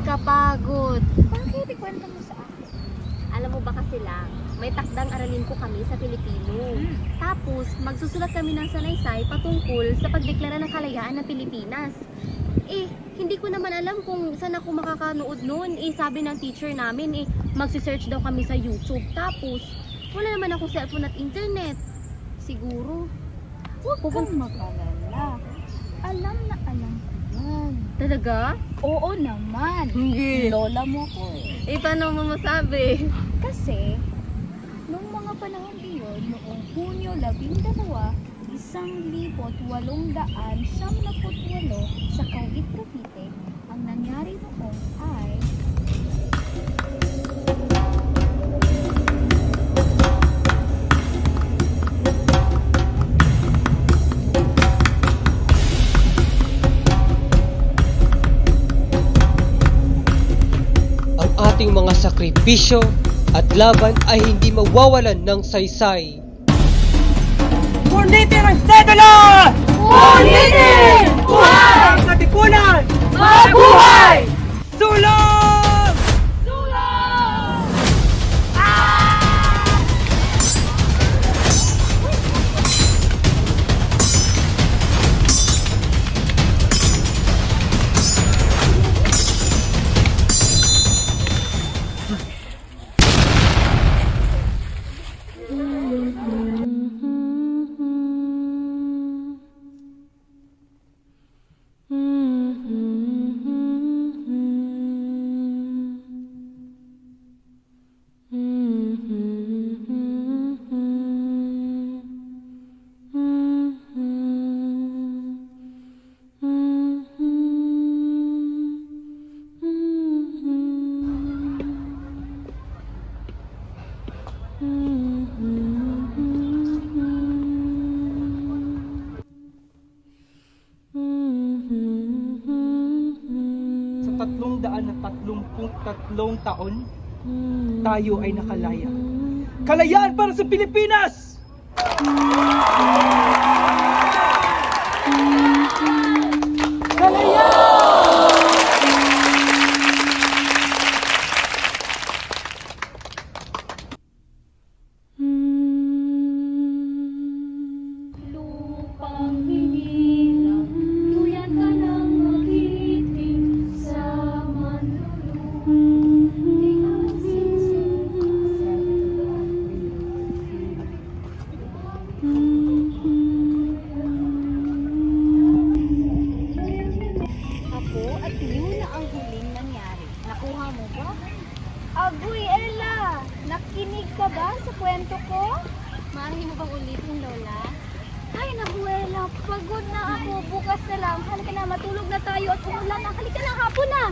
kapagod. Bakit? Ikwento mo sa akin. Alam mo ba kasi lang, may takdang aralin ko kami sa Pilipino. Tapos, magsusulat kami ng salaysay patungkol sa pagdeklara ng kalayaan ng Pilipinas. Hindi ko naman alam kung saan ako makakanood noon. Sabi ng teacher namin, magsisearch daw kami sa YouTube. Tapos, wala naman ako cellphone at internet. Siguro. Huwag kang mag-alala. Alam na alam ko yan. Talaga? Oo naman. Hindi. Lola mo ko Paano mo masabi? Kasi, nung mga panahon iyon, noong Hunyo 12, 1878 sa Kawit, Cavite, ang nangyari noon ay ang ating mga sakripisyo at laban ay hindi mawawalan ng saysay. Ulitin ang sedula! Ulitin! Buhay! Ang katipunan! Mabuhay! Sulong! Sa 333 taon, tayo ay nakalaya. Kalayaan para sa Pilipinas! lupang hinilang, tuyan ka ng magiting sa manlulung. Di asisig sa Ako at yun na ang huling nangyari. Nakuha mo ba? Agoy, Ella! Nakinig ka ba sa kwento ko? Maaari mo bang ulitin, Lola? Ay, nabuela, pagod na ako. Bukas na lang. Halika na, matulog na tayo at umulan na. Halika na, hapon na.